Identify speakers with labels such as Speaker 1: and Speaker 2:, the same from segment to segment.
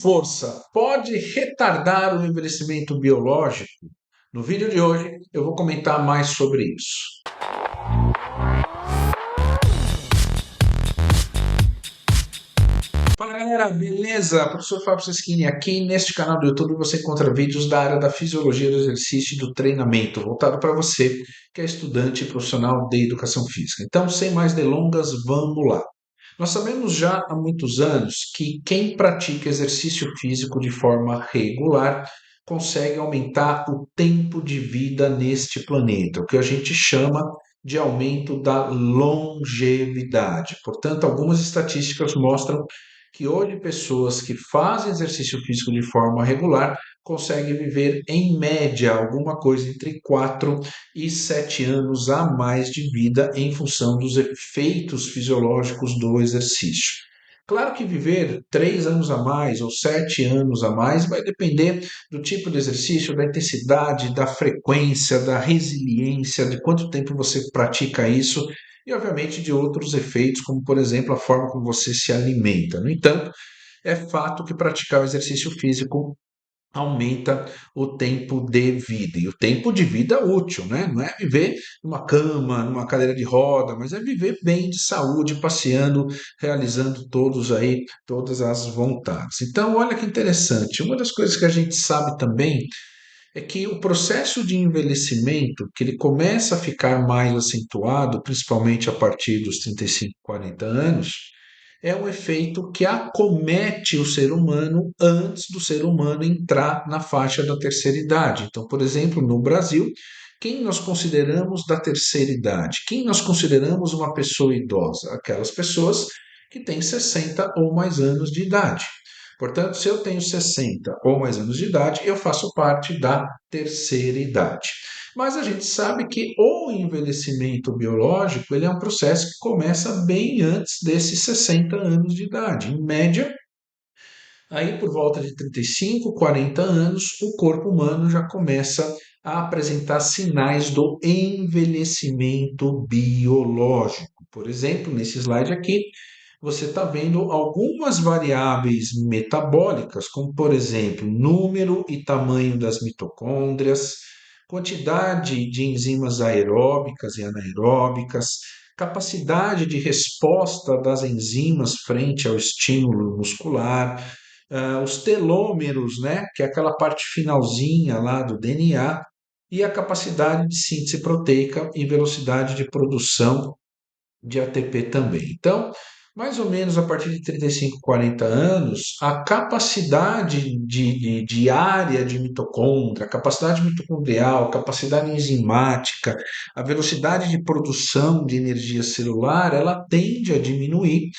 Speaker 1: Força pode retardar o envelhecimento biológico? No vídeo de hoje eu vou comentar mais sobre isso. Fala galera, beleza? Professor Fábio Seschini aqui. Neste canal do YouTube você encontra vídeos da área da fisiologia do exercício e do treinamento, voltado para você que é estudante e profissional de educação física. Então, sem mais delongas, vamos lá. Nós sabemos já há muitos anos que quem pratica exercício físico de forma regular consegue aumentar o tempo de vida neste planeta, o que a gente chama de aumento da longevidade. Portanto, algumas estatísticas mostram que hoje pessoas que fazem exercício físico de forma regular conseguem viver, em média, alguma coisa entre 4 e 7 anos a mais de vida em função dos efeitos fisiológicos do exercício. Claro que viver 3 anos a mais ou 7 anos a mais vai depender do tipo de exercício, da intensidade, da frequência, da resiliência, de quanto tempo você pratica isso e, obviamente, de outros efeitos, como, por exemplo, a forma como você se alimenta. No entanto, é fato que praticar o exercício físico aumenta o tempo de vida. E o tempo de vida útil, né? Não é viver numa cama, numa cadeira de roda, mas é viver bem de saúde, passeando, realizando todas as vontades. Então, olha que interessante. Uma das coisas que a gente sabe também é que o processo de envelhecimento, que ele começa a ficar mais acentuado, principalmente a partir dos 35, 40 anos, é um efeito que acomete o ser humano antes do ser humano entrar na faixa da terceira idade. Então, por exemplo, no Brasil, quem nós consideramos da terceira idade? Quem nós consideramos uma pessoa idosa? Aquelas pessoas que têm 60 ou mais anos de idade. Portanto, se eu tenho 60 ou mais anos de idade, eu faço parte da terceira idade. Mas a gente sabe que o envelhecimento biológico ele é um processo que começa bem antes desses 60 anos de idade. Em média, aí por volta de 35, 40 anos, o corpo humano já começa a apresentar sinais do envelhecimento biológico. Por exemplo, nesse slide aqui, você está vendo algumas variáveis metabólicas, como por exemplo, número e tamanho das mitocôndrias, quantidade de enzimas aeróbicas e anaeróbicas, capacidade de resposta das enzimas frente ao estímulo muscular, os telômeros, né, que é aquela parte finalzinha lá do DNA, e a capacidade de síntese proteica e velocidade de produção de ATP também. Então, mais ou menos a partir de 35, 40 anos, a capacidade de área de mitocôndria, a capacidade mitocondrial, a capacidade enzimática, a velocidade de produção de energia celular, ela tende a diminuir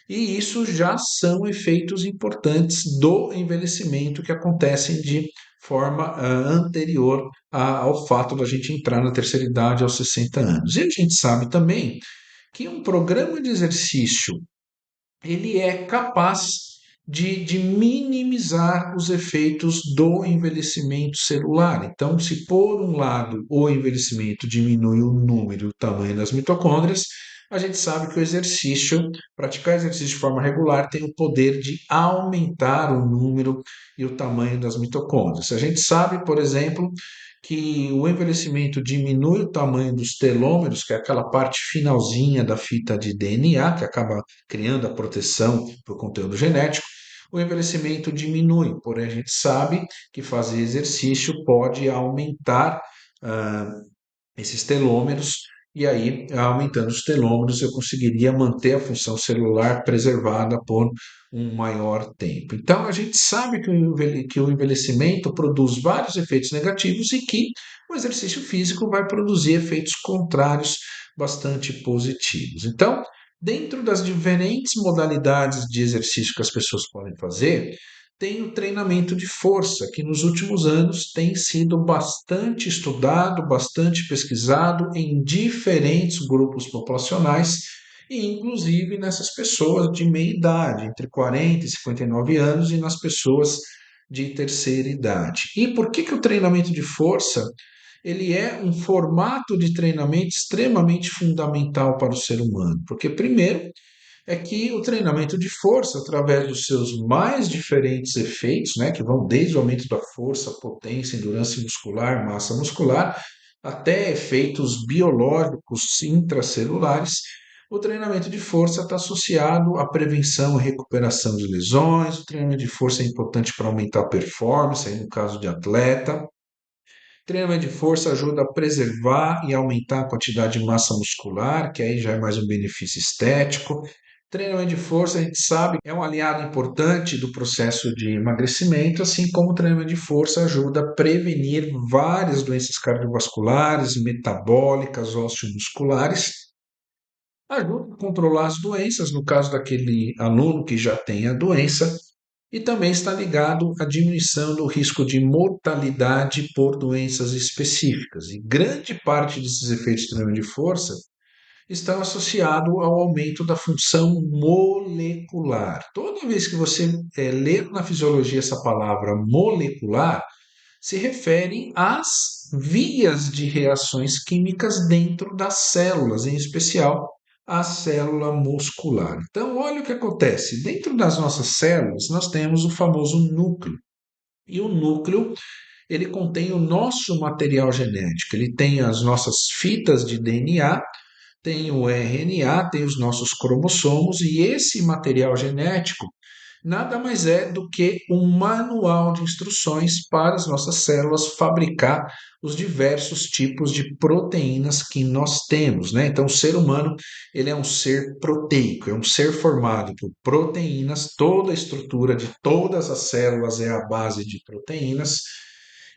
Speaker 1: e isso já são efeitos importantes do envelhecimento que acontecem de forma anterior ao fato da gente entrar na terceira idade aos 60 anos. E a gente sabe também que um programa de exercício ele é capaz de minimizar os efeitos do envelhecimento celular. Então, se por um lado o envelhecimento diminui o número e o tamanho das mitocôndrias, a gente sabe que o exercício, praticar exercício de forma regular, tem o poder de aumentar o número e o tamanho das mitocôndrias. A gente sabe, por exemplo, que o envelhecimento diminui o tamanho dos telômeros, que é aquela parte finalzinha da fita de DNA, que acaba criando a proteção para o conteúdo genético, o envelhecimento diminui. Porém, a gente sabe que fazer exercício pode aumentar ah, esses telômeros, e aí, aumentando os telômeros, eu conseguiria manter a função celular preservada por um maior tempo. Então, a gente sabe que o envelhecimento produz vários efeitos negativos e que o exercício físico vai produzir efeitos contrários bastante positivos. Então, dentro das diferentes modalidades de exercício que as pessoas podem fazer, tem o treinamento de força, que nos últimos anos tem sido bastante estudado, bastante pesquisado em diferentes grupos populacionais e inclusive nessas pessoas de meia idade, entre 40 e 59 anos, e nas pessoas de terceira idade. E por que o treinamento de força ele é um formato de treinamento extremamente fundamental para o ser humano? Porque primeiro é que o treinamento de força, através dos seus mais diferentes efeitos, né, que vão desde o aumento da força, potência, endurance muscular, massa muscular, até efeitos biológicos intracelulares, o treinamento de força está associado à prevenção e recuperação de lesões. O treinamento de força é importante para aumentar a performance, aí no caso de atleta. Treinamento de força ajuda a preservar e aumentar a quantidade de massa muscular, que aí já é mais um benefício estético. Treinamento de força, a gente sabe, é um aliado importante do processo de emagrecimento, assim como o treinamento de força ajuda a prevenir várias doenças cardiovasculares, metabólicas, osteomusculares. Ajuda a controlar as doenças, no caso daquele aluno que já tem a doença, e também está ligado à diminuição do risco de mortalidade por doenças específicas. E grande parte desses efeitos de treinamento de força estão associados ao aumento da função molecular. Toda vez que você ler na fisiologia essa palavra molecular, se refere às vias de reações químicas dentro das células, em especial a célula muscular. Então, olha o que acontece. Dentro das nossas células, nós temos o famoso núcleo. E o núcleo, ele contém o nosso material genético. Ele tem as nossas fitas de DNA, tem o RNA, tem os nossos cromossomos, e esse material genético nada mais é do que um manual de instruções para as nossas células fabricar os diversos tipos de proteínas que nós temos, né? Então, o ser humano, ele é um ser proteico, é um ser formado por proteínas, toda a estrutura de todas as células é a base de proteínas.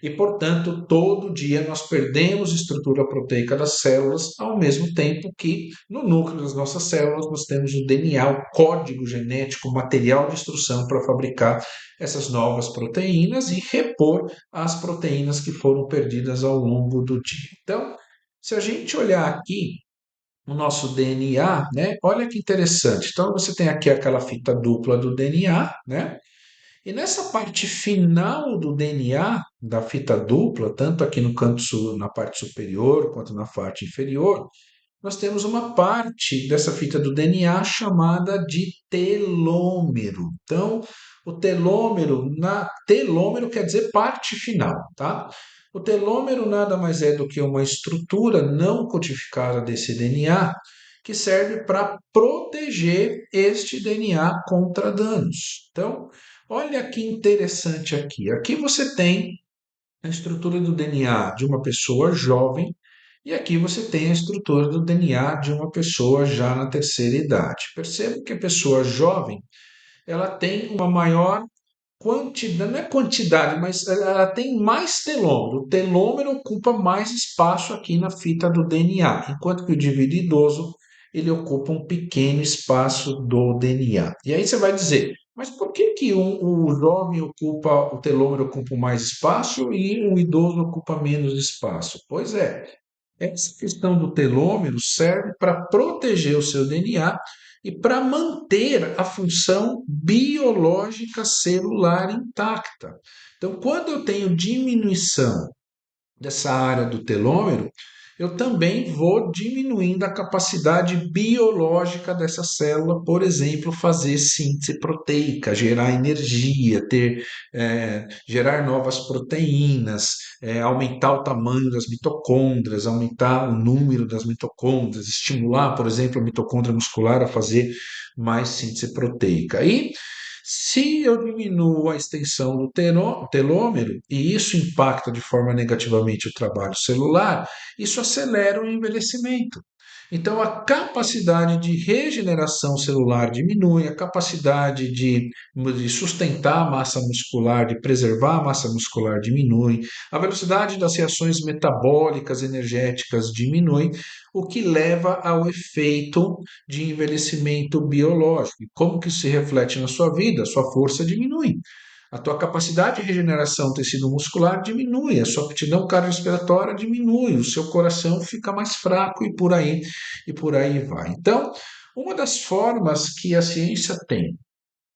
Speaker 1: E, portanto, todo dia nós perdemos estrutura proteica das células, ao mesmo tempo que no núcleo das nossas células nós temos o DNA, o código genético, o material de instrução para fabricar essas novas proteínas e repor as proteínas que foram perdidas ao longo do dia. Então, se a gente olhar aqui o nosso DNA, né? Olha que interessante. Então, você tem aqui aquela fita dupla do DNA, né? E nessa parte final do DNA, da fita dupla, tanto aqui no canto na parte superior quanto na parte inferior, nós temos uma parte dessa fita do DNA chamada de telômero. Então, o telômero quer dizer parte final, tá? O telômero nada mais é do que uma estrutura não codificada desse DNA que serve para proteger este DNA contra danos. Então, olha que interessante aqui. Aqui você tem a estrutura do DNA de uma pessoa jovem e aqui você tem a estrutura do DNA de uma pessoa já na terceira idade. Perceba que a pessoa jovem, ela tem uma maior quantidade, não é quantidade, mas ela tem mais telômero. O telômero ocupa mais espaço aqui na fita do DNA, enquanto que o indivíduo idoso, ele ocupa um pequeno espaço do DNA. E aí você vai dizer, mas por que que o jovem ocupa, o telômero ocupa mais espaço e o idoso ocupa menos espaço? Pois é, essa questão do telômero serve para proteger o seu DNA e para manter a função biológica celular intacta. Então, quando eu tenho diminuição dessa área do telômero, eu também vou diminuindo a capacidade biológica dessa célula, por exemplo, fazer síntese proteica, gerar energia, gerar novas proteínas, aumentar o tamanho das mitocôndrias, aumentar o número das mitocôndrias, estimular, por exemplo, a mitocôndria muscular a fazer mais síntese proteica. E se eu diminuo a extensão do telômero, e isso impacta de forma negativamente o trabalho celular, isso acelera o envelhecimento. Então, a capacidade de regeneração celular diminui, a capacidade de sustentar a massa muscular, de preservar a massa muscular diminui, a velocidade das reações metabólicas energéticas diminui, o que leva ao efeito de envelhecimento biológico. E como que isso se reflete na sua vida? A sua força diminui. A tua capacidade de regeneração tecido muscular diminui, a sua aptidão cardiorrespiratória diminui, o seu coração fica mais fraco e por aí vai. Então, uma das formas que a ciência tem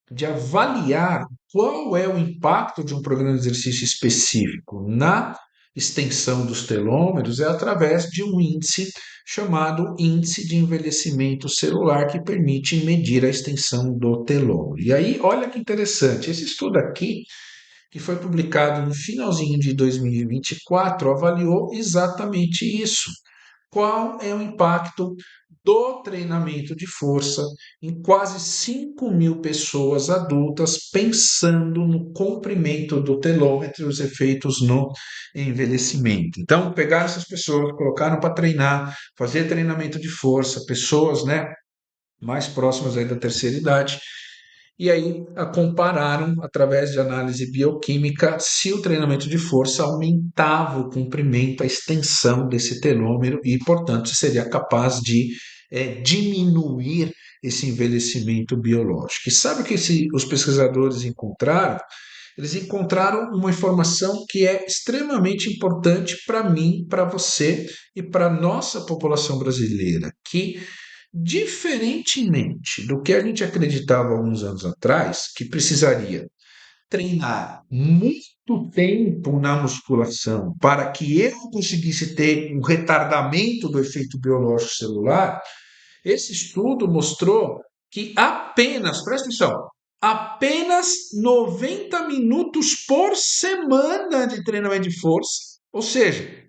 Speaker 1: de avaliar qual é o impacto de um programa de exercício específico na extensão dos telômeros é através de um índice chamado índice de envelhecimento celular, que permite medir a extensão do telômero. E aí, olha que interessante, esse estudo aqui, que foi publicado no finalzinho de 2024, avaliou exatamente isso. Qual é o impacto do treinamento de força em quase 5.000 pessoas adultas, pensando no comprimento do telômetro e os efeitos no envelhecimento? Então, pegaram essas pessoas, colocaram para treinar, fazer treinamento de força, pessoas, né, mais próximas aí da terceira idade, e aí compararam, através de análise bioquímica, se o treinamento de força aumentava o comprimento, a extensão desse telômero e, portanto, seria capaz de diminuir esse envelhecimento biológico. E sabe o que os pesquisadores encontraram? Eles encontraram uma informação que é extremamente importante para mim, para você e para a nossa população brasileira, que, diferentemente do que a gente acreditava alguns anos atrás, que precisaria treinar muito tempo na musculação para que eu conseguisse ter um retardamento do efeito biológico celular, esse estudo mostrou que apenas, presta atenção, apenas 90 minutos por semana de treinamento de força, ou seja,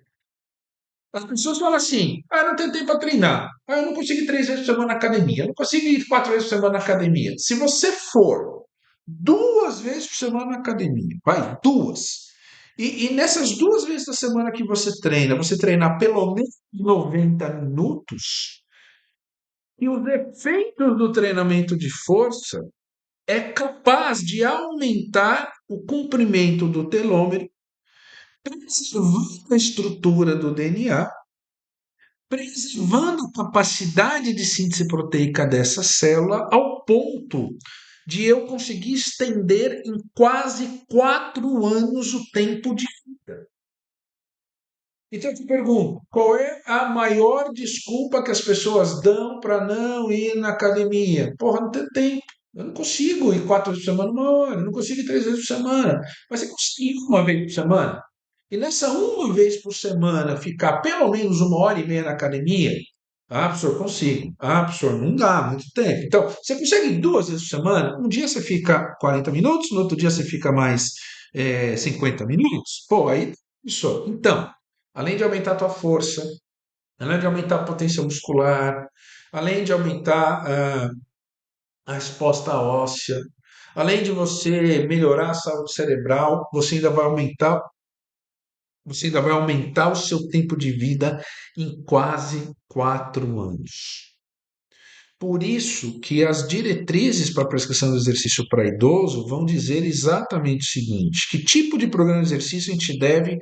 Speaker 1: as pessoas falam assim: ah, eu não tenho tempo para treinar, ah, eu não consigo ir 3 vezes por semana na academia, eu não consigo ir 4 vezes por semana na academia. Se você for 2 vezes por semana na academia, vai, duas. E nessas 2 vezes da semana que você treinar pelo menos 90 minutos, e os efeitos do treinamento de força é capaz de aumentar o comprimento do telômero, preservando a estrutura do DNA, preservando a capacidade de síntese proteica dessa célula, ao ponto de eu conseguir estender em quase 4 anos o tempo de vida. Então eu te pergunto, qual é a maior desculpa que as pessoas dão para não ir na academia? Porra, não tem tempo. Eu não consigo ir 4 vezes por semana, 1 hora. Eu não consigo ir 3 vezes por semana. Mas você consegue ir 1 vez por semana? E nessa 1 vez por semana, ficar pelo menos 1 hora e meia na academia? Ah, professor, consigo. Ah, professor, não dá muito tempo. Então, você consegue ir 2 vezes por semana? Um dia você fica 40 minutos, no outro dia você fica mais 50 minutos. Pô, aí, professor, então, além de aumentar a tua força, além de aumentar a potência muscular, além de aumentar a resposta óssea, além de você melhorar a saúde cerebral, você ainda vai aumentar o seu tempo de vida em quase 4 anos. Por isso que as diretrizes para a prescrição do exercício para idoso vão dizer exatamente o seguinte: que tipo de programa de exercício a gente deve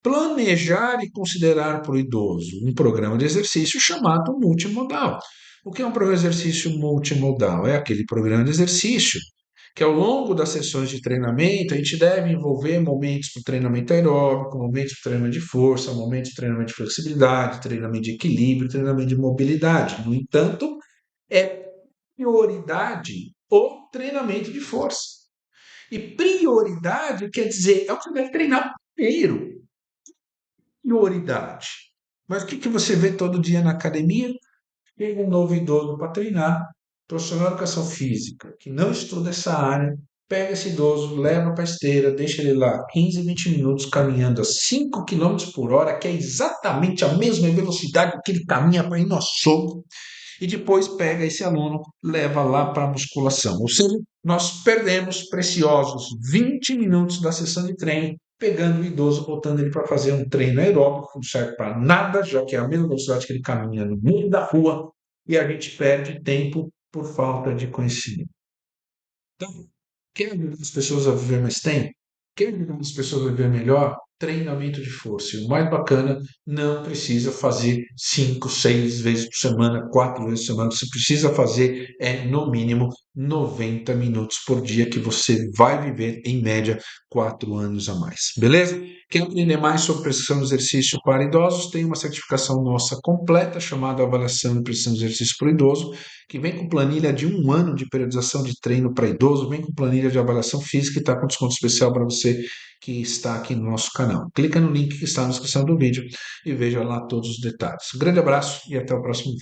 Speaker 1: planejar e considerar para o idoso? Um programa de exercício chamado multimodal. O que é um programa de exercício multimodal? É aquele programa de exercício que, ao longo das sessões de treinamento, a gente deve envolver momentos para o treinamento aeróbico, momentos para o treinamento de força, momentos para o treinamento de flexibilidade, treinamento de equilíbrio, treinamento de mobilidade. No entanto, é prioridade o treinamento de força. E prioridade quer dizer, é o que você deve treinar primeiro. Prioridade. Mas o que você vê todo dia na academia? Chega um novo idoso para treinar, profissional de educação física, que não estuda essa área, pega esse idoso, leva para a esteira, deixa ele lá 15, 20 minutos caminhando a 5 quilômetros por hora, que é exatamente a mesma velocidade que ele caminha para ir no açougue, e depois pega esse aluno, leva lá para a musculação. Ou seja, nós perdemos preciosos 20 minutos da sessão de treino, pegando o idoso, botando ele para fazer um treino aeróbico, que não serve para nada, já que é a mesma velocidade que ele caminha no meio da rua, e a gente perde tempo por falta de conhecimento. Então, quer ajudar as pessoas a viver mais tempo? Quer ajudar as pessoas a viver melhor? Treinamento de força. E o mais bacana, não precisa fazer 5, 6 vezes por semana, 4 vezes por semana. Você precisa fazer no mínimo 90 minutos por dia, que você vai viver, em média, 4 anos a mais. Beleza? Quer aprender mais sobre prescrição de exercício para idosos? Tem uma certificação nossa completa chamada Avaliação e Prescrição de Exercício para o Idoso, que vem com planilha de 1 ano de periodização de treino para idoso, vem com planilha de avaliação física e está com desconto especial para você que está aqui no nosso canal. Clica no link que está na descrição do vídeo e veja lá todos os detalhes. Um grande abraço e até o próximo vídeo.